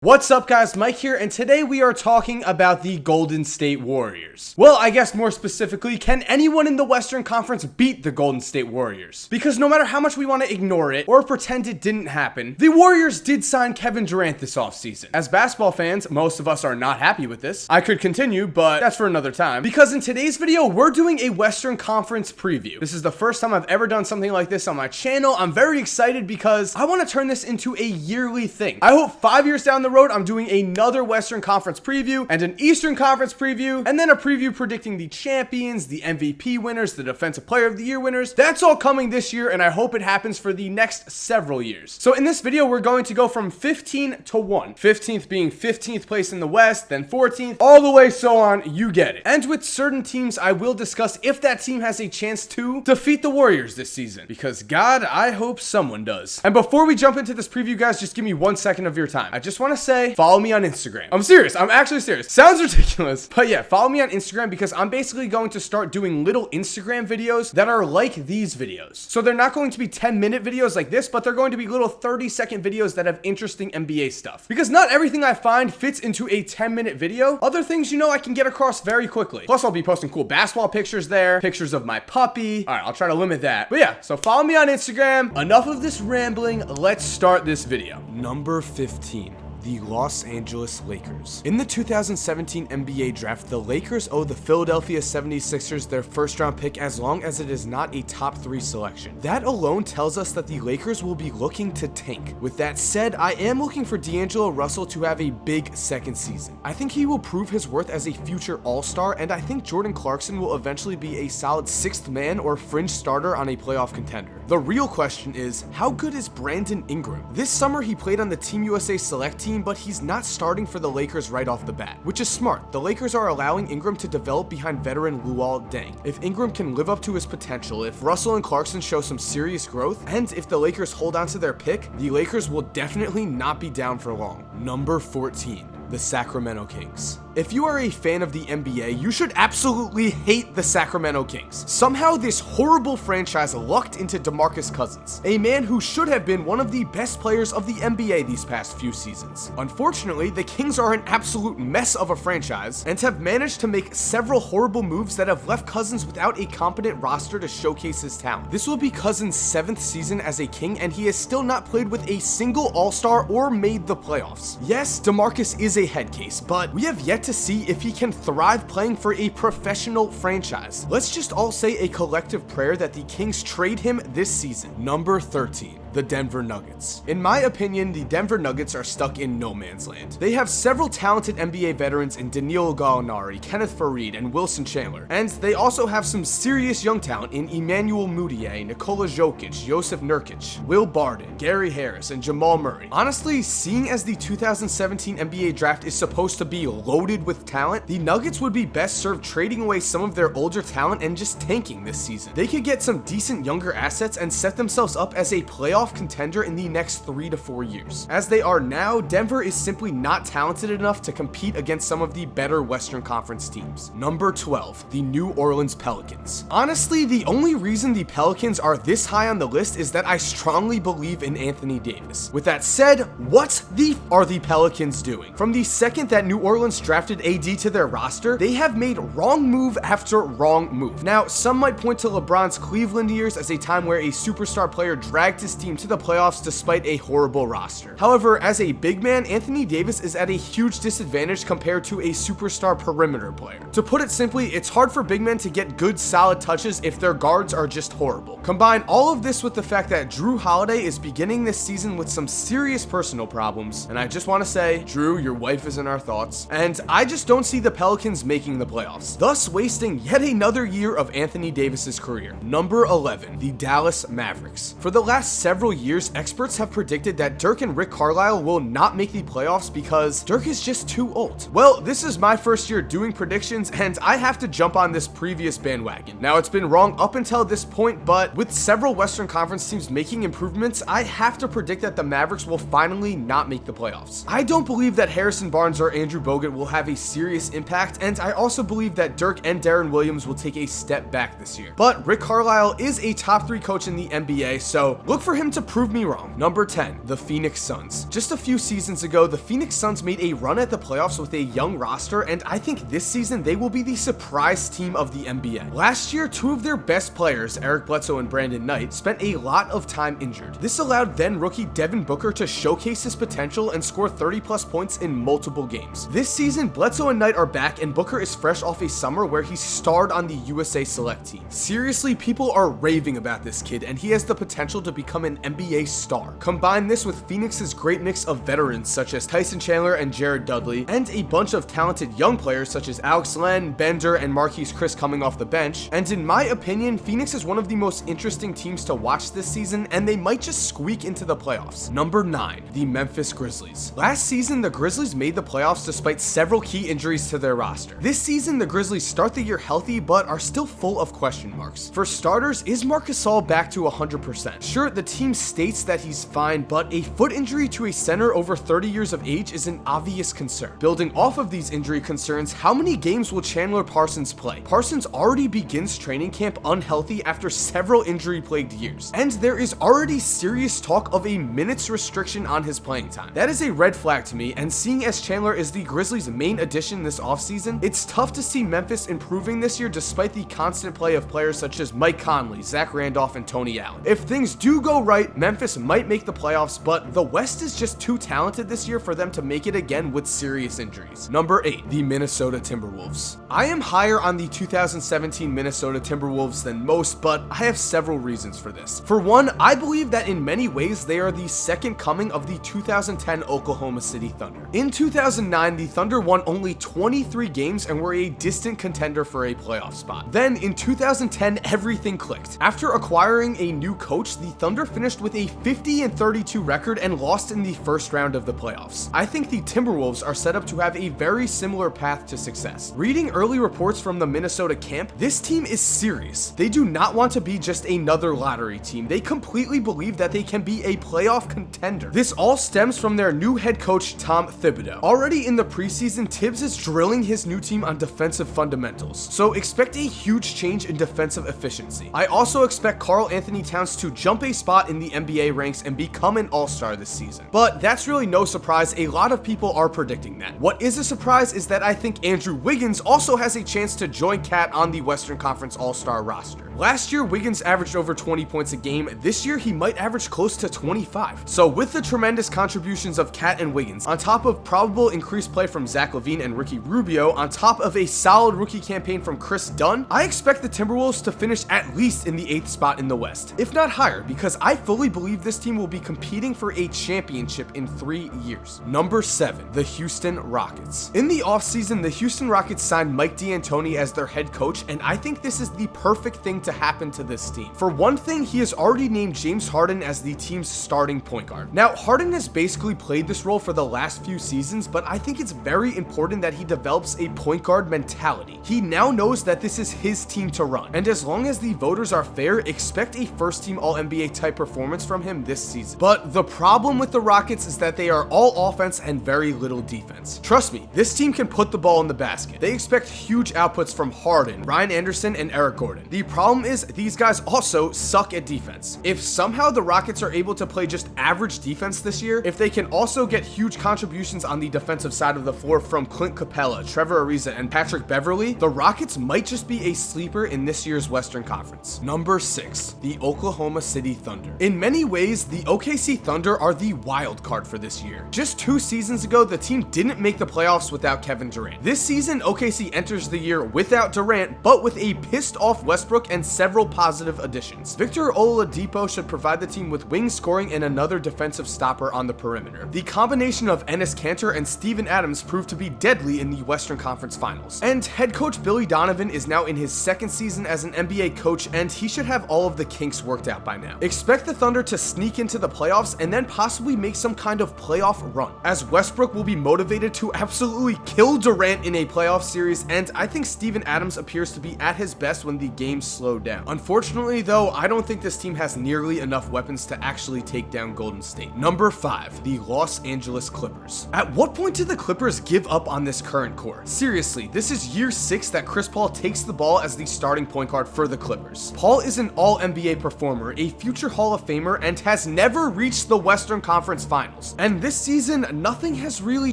What's up guys, Mike here, and today we are talking about the Golden State Warriors. Well, I guess more specifically, can anyone in the Western Conference beat the Golden State Warriors? Because no matter how much we want to ignore it or pretend it didn't happen, the Warriors did sign Kevin Durant this offseason. As basketball fans, most of us are not happy with this. I could continue, but that's for another time. Because in today's video, we're doing a Western Conference preview. This is the first time I've ever done something like this on my channel. I'm very excited because I want to turn this into a yearly thing. I hope 5 years down the road, I'm doing another Western Conference preview and an Eastern Conference preview, and then a preview predicting the champions, the MVP winners, the Defensive Player of the Year winners. That's all coming this year, and I hope it happens for the next several years. So in this video, we're going to go from 15 to 1. 15th being 15th place in the West, then 14th, all the way so on, you get it. And with certain teams, I will discuss if that team has a chance to defeat the Warriors this season, because God, I hope someone does. And before we jump into this preview, guys, just give me 1 second of your time. I just want to say, follow me on Instagram. I'm serious. I'm actually serious. Sounds ridiculous, but yeah, follow me on Instagram because I'm basically going to start doing little Instagram videos that are like these videos. So they're not going to be 10-minute videos like this, but they're going to be little 30-second videos that have interesting NBA stuff. Because not everything I find fits into a 10-minute video. Other things, you know, I can get across very quickly. Plus, I'll be posting cool basketball pictures there, pictures of my puppy. All right, I'll try to limit that. But yeah, so follow me on Instagram. Enough of this rambling. Let's start this video. Number 15. The Los Angeles Lakers. In the 2017 NBA draft, the Lakers owe the Philadelphia 76ers their first-round pick as long as it is not a top 3 selection. That alone tells us that the Lakers will be looking to tank. With that said, I am looking for D'Angelo Russell to have a big second season. I think he will prove his worth as a future all-star, and I think Jordan Clarkson will eventually be a solid 6th man or fringe starter on a playoff contender. The real question is, how good is Brandon Ingram? This summer, he played on the Team USA select team, but he's not starting for the Lakers right off the bat, which is smart. The Lakers are allowing Ingram to develop behind veteran Luol Deng. If Ingram can live up to his potential, if Russell and Clarkson show some serious growth, and if the Lakers hold on to their pick, the Lakers will definitely not be down for long. Number 14. The Sacramento Kings. If you are a fan of the NBA, you should absolutely hate the Sacramento Kings. Somehow this horrible franchise lucked into DeMarcus Cousins, a man who should have been one of the best players of the NBA these past few seasons. Unfortunately, the Kings are an absolute mess of a franchise and have managed to make several horrible moves that have left Cousins without a competent roster to showcase his talent. This will be Cousins' 7th season as a King, and he has still not played with a single All-Star or made the playoffs. Yes, DeMarcus is a head case, but we have yet to see if he can thrive playing for a professional franchise. Let's just all say a collective prayer that the Kings trade him this season. Number 13. The Denver Nuggets. In my opinion, the Denver Nuggets are stuck in no man's land. They have several talented NBA veterans in Danilo Gallinari, Kenneth Faried, and Wilson Chandler, and they also have some serious young talent in Emmanuel Mudiay, Nikola Jokic, Josef Nurkic, Will Barton, Gary Harris, and Jamal Murray. Honestly, seeing as the 2017 NBA draft is supposed to be loaded with talent, the Nuggets would be best served trading away some of their older talent and just tanking this season. They could get some decent younger assets and set themselves up as a playoff contender in the next 3 to 4 years. As they are now, Denver is simply not talented enough to compete against some of the better Western Conference teams. Number 12, the New Orleans Pelicans. Honestly, the only reason the Pelicans are this high on the list is that I strongly believe in Anthony Davis. With that said, what the are the Pelicans doing? From the second that New Orleans drafted AD to their roster, they have made wrong move after wrong move. Now, some might point to LeBron's Cleveland years as a time where a superstar player dragged his team to the playoffs despite a horrible roster. However, as a big man, Anthony Davis is at a huge disadvantage compared to a superstar perimeter player. To put it simply, it's hard for big men to get good solid touches if their guards are just horrible. Combine all of this with the fact that Drew Holiday is beginning this season with some serious personal problems, and I just want to say, Drew, your wife is in our thoughts, and I just don't see the Pelicans making the playoffs, thus wasting yet another year of Anthony Davis's career. Number 11, the Dallas Mavericks. For the last several years, experts have predicted that Dirk and Rick Carlisle will not make the playoffs because Dirk is just too old. Well, this is my first year doing predictions, and I have to jump on this previous bandwagon. Now, it's been wrong up until this point, but with several Western Conference teams making improvements, I have to predict that the Mavericks will finally not make the playoffs. I don't believe that Harrison Barnes or Andrew Bogut will have a serious impact, and I also believe that Dirk and Darren Williams will take a step back this year. But Rick Carlisle is a top 3 coach in the NBA, so look for him them to prove me wrong. Number 10, the Phoenix Suns. Just a few seasons ago, the Phoenix Suns made a run at the playoffs with a young roster, and I think this season they will be the surprise team of the NBA. Last year, two of their best players, Eric Bledsoe and Brandon Knight, spent a lot of time injured. This allowed then rookie Devin Booker to showcase his potential and score 30+ points in multiple games. This season, Bledsoe and Knight are back, and Booker is fresh off a summer where he starred on the USA Select team. Seriously, people are raving about this kid, and he has the potential to become an NBA star. Combine this with Phoenix's great mix of veterans such as Tyson Chandler and Jared Dudley, and a bunch of talented young players such as Alex Len, Bender, and Marquise Chris coming off the bench, and in my opinion, Phoenix is one of the most interesting teams to watch this season, and they might just squeak into the playoffs. Number 9, the Memphis Grizzlies. Last season, the Grizzlies made the playoffs despite several key injuries to their roster. This season, the Grizzlies start the year healthy, but are still full of question marks. For starters, is Marc Gasol back to 100%? Sure, the team states that he's fine, but a foot injury to a center over 30 years of age is an obvious concern. Building off of these injury concerns, how many games will Chandler Parsons play? Parsons already begins training camp unhealthy after several injury-plagued years, and there is already serious talk of a minutes restriction on his playing time. That is a red flag to me, and seeing as Chandler is the Grizzlies' main addition this offseason, it's tough to see Memphis improving this year despite the constant play of players such as Mike Conley, Zach Randolph, and Tony Allen. If things do go right, Memphis might make the playoffs, but the West is just too talented this year for them to make it again with serious injuries. Number 8, the Minnesota Timberwolves. I am higher on the 2017 Minnesota Timberwolves than most, but I have several reasons for this. For one, I believe that in many ways they are the second coming of the 2010 Oklahoma City Thunder. In 2009, the Thunder won only 23 games and were a distant contender for a playoff spot. Then in 2010, everything clicked. After acquiring a new coach, the Thunder finished with a 50-32 record and lost in the first round of the playoffs. I think the Timberwolves are set up to have a very similar path to success. Reading early reports from the Minnesota camp, this team is serious. They do not want to be just another lottery team. They completely believe that they can be a playoff contender. This all stems from their new head coach, Tom Thibodeau. Already in the preseason, Tibbs is drilling his new team on defensive fundamentals, so expect a huge change in defensive efficiency. I also expect Karl Anthony Towns to jump a spot in the NBA ranks and become an all-star this season. But that's really no surprise, a lot of people are predicting that. What is a surprise is that I think Andrew Wiggins also has a chance to join Cat on the Western Conference All-Star roster. Last year, Wiggins averaged over 20 points a game. This year, he might average close to 25. So with the tremendous contributions of Cat and Wiggins, on top of probable increased play from Zach LaVine and Ricky Rubio, on top of a solid rookie campaign from Chris Dunn, I expect the Timberwolves to finish at least in the 8th spot in the West, if not higher, because I fully believe this team will be competing for a championship in 3 years. Number 7, the Houston Rockets. In the offseason, the Houston Rockets signed Mike D'Antoni as their head coach, and I think this is the perfect thing to happen to this team. For one thing, he has already named James Harden as the team's starting point guard. Now, Harden has basically played this role for the last few seasons, but I think it's very important that he develops a point guard mentality. He now knows that this is his team to run, and as long as the voters are fair, expect a first-team All-NBA type performance from him this season. But the problem with the Rockets is that they are all offense and very little defense. Trust me, this team can put the ball in the basket. They expect huge outputs from Harden, Ryan Anderson, and Eric Gordon. The problem is these guys also suck at defense. If somehow the Rockets are able to play just average defense this year, if they can also get huge contributions on the defensive side of the floor from Clint Capella, Trevor Ariza, and Patrick Beverley, the Rockets might just be a sleeper in this year's Western Conference. Number 6, the Oklahoma City Thunder. In many ways, the OKC Thunder are the wild card for this year. Just 2 seasons ago, the team didn't make the playoffs without Kevin Durant. This season, OKC enters the year without Durant, but with a pissed-off Westbrook and several positive additions. Victor Oladipo should provide the team with wing scoring and another defensive stopper on the perimeter. The combination of Enes Kanter and Steven Adams proved to be deadly in the Western Conference Finals. And head coach Billy Donovan is now in his 2nd season as an NBA coach, and he should have all of the kinks worked out by now. Expect the Thunder to sneak into the playoffs and then possibly make some kind of playoff run, as Westbrook will be motivated to absolutely kill Durant in a playoff series, and I think Steven Adams appears to be at his best when the game slows slowed down. Unfortunately though, I don't think this team has nearly enough weapons to actually take down Golden State. Number 5, the Los Angeles Clippers. At what point did the Clippers give up on this current core? Seriously, this is year 6 that Chris Paul takes the ball as the starting point guard for the Clippers. Paul is an all-NBA performer, a future Hall of Famer, and has never reached the Western Conference Finals. And this season, nothing has really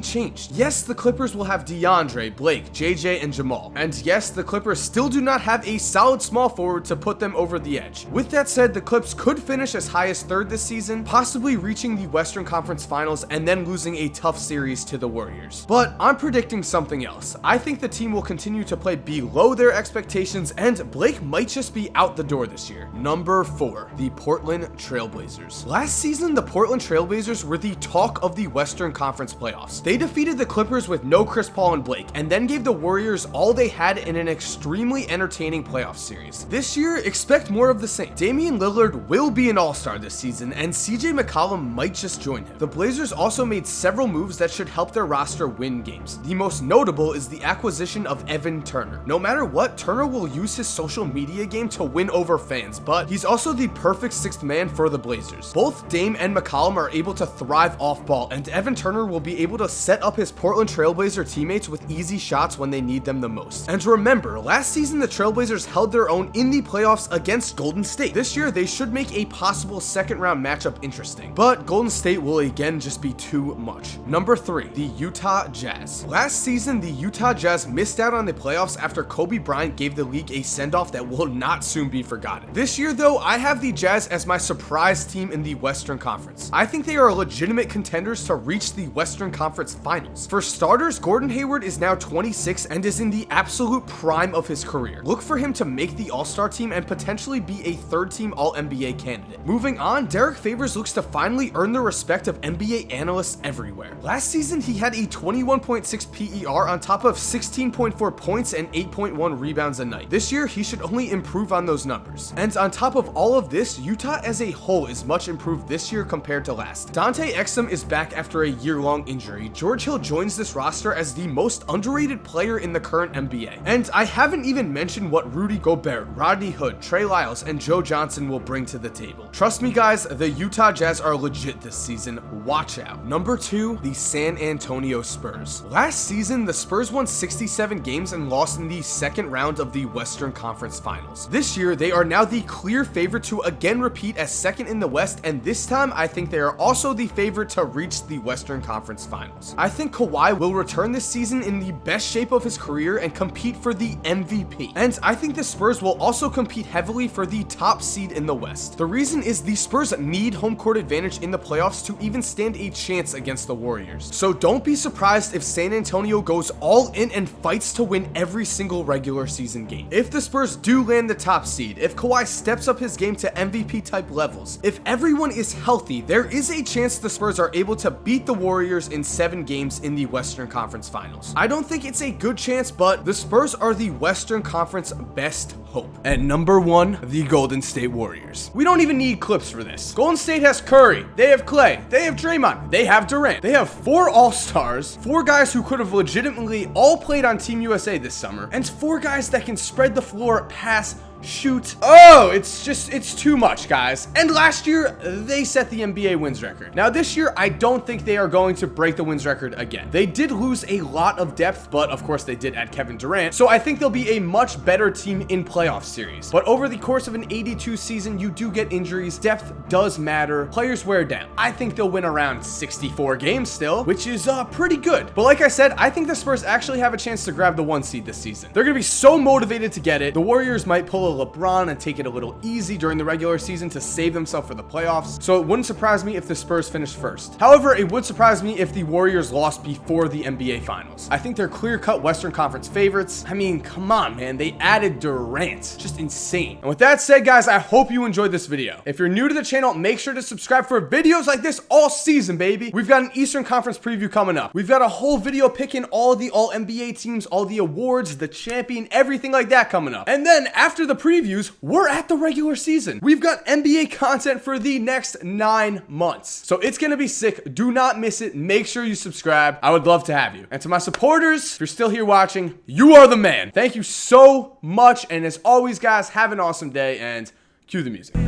changed. Yes, the Clippers will have DeAndre, Blake, JJ, and Jamal. And yes, the Clippers still do not have a solid small forward to put them over the edge. With that said, the Clips could finish as high as 3rd this season, possibly reaching the Western Conference Finals and then losing a tough series to the Warriors. But I'm predicting something else. I think the team will continue to play below their expectations and Blake might just be out the door this year. Number 4, the Portland Trailblazers. Last season, the Portland Trailblazers were the talk of the Western Conference playoffs. They defeated the Clippers with no Chris Paul and Blake and then gave the Warriors all they had in an extremely entertaining playoff series. This year, expect more of the same. Damian Lillard will be an all-star this season and CJ McCollum might just join him. The Blazers also made several moves that should help their roster win games. The most notable is the acquisition of Evan Turner. No matter what, Turner will use his social media game to win over fans, but he's also the perfect 6th man for the Blazers. Both Dame and McCollum are able to thrive off ball, and Evan Turner will be able to set up his Portland Trailblazer teammates with easy shots when they need them the most. And remember, last season the Trailblazers held their own in the playoffs against Golden State. This year they should make a possible 2nd round matchup interesting, but Golden State will again just be too much. Number 3, the Utah Jazz. Last season, the Utah Jazz missed out on the playoffs after Kobe Bryant gave the league a send-off that will not soon be forgotten. This year though, I have the Jazz as my surprise team in the Western Conference. I think they are legitimate contenders to reach the Western Conference Finals. For starters, Gordon Hayward is now 26 and is in the absolute prime of his career. Look for him to make the All-Star team and potentially be a 3rd-team All-NBA candidate. Moving on, Derek Favors looks to finally earn the respect of NBA analysts everywhere. Last season, he had a 21.6 PER on top of 16.4 points and 8.1 rebounds a night. This year, he should only improve on those numbers. And on top of all of this, Utah as a whole is much improved this year compared to last. Dante Exum is back after a year-long injury. George Hill joins this roster as the most underrated player in the current NBA. And I haven't even mentioned what Rudy Gobert, Rodney Hood, Trey Lyles, and Joe Johnson will bring to the table. Trust me guys, the Utah Jazz are legit this season. Watch out. Number 2, the San Antonio Spurs. Last season, the Spurs won 67 games and lost in the 2nd round of the Western Conference Finals. This year, they are now the clear favorite to again repeat as 2nd in the West, and this time I think they are also the favorite to reach the Western Conference Finals. I think Kawhi will return this season in the best shape of his career and compete for the MVP. And I think the Spurs will also compete heavily for the top seed in the West. The reason is the Spurs need home court advantage in the playoffs to even stand a chance against the Warriors. So don't be surprised if San Antonio goes all in and fights to win every single regular season game. If the Spurs do land the top seed, if Kawhi steps up his game to MVP type levels, if everyone is healthy, there is a chance the Spurs are able to beat the Warriors in 7 games in the Western Conference Finals. I don't think it's a good chance, but the Spurs are the Western Conference best hope. At number 1, the Golden State Warriors. We don't even need clips for this. Golden State has Curry, they have Klay, they have Draymond, they have Durant, they have 4 All-Stars, 4 guys who could have legitimately all played on Team USA this summer, and 4 guys that can spread the floor, pass, shoot. Oh, it's too much, guys. And last year, they set the NBA wins record. Now this year, I don't think they are going to break the wins record again. They did lose a lot of depth, but of course they did add Kevin Durant, so I think they'll be a much better team in playoff series. But over the course of an 82 season, you do get injuries. Depth does matter. Players wear down. I think they'll win around 64 games still, which is pretty good. But like I said, I think the Spurs actually have a chance to grab the 1 seed this season. They're gonna be so motivated to get it. The Warriors might pull a LeBron and take it a little easy during the regular season to save themselves for the playoffs, so it wouldn't surprise me if the Spurs finished first. However, it would surprise me if the Warriors lost before the NBA Finals. I think they're clear-cut Western Conference favorites. I mean, come on, man. They added Durant. Just insane. And with that said, guys, I hope you enjoyed this video. If you're new to the channel, make sure to subscribe for videos like this all season, baby. We've got an Eastern Conference preview coming up. We've got a whole video picking all the All-NBA teams, all the awards, the champion, everything like that coming up. And then after the previews, we're at the regular season. We've got NBA content for the next 9 months. So it's going to be sick. Do not miss it. Make sure you subscribe. I would love to have you. And to my supporters, if you're still here watching, you are the man. Thank you so much. And as always, guys, have an awesome day and cue the music.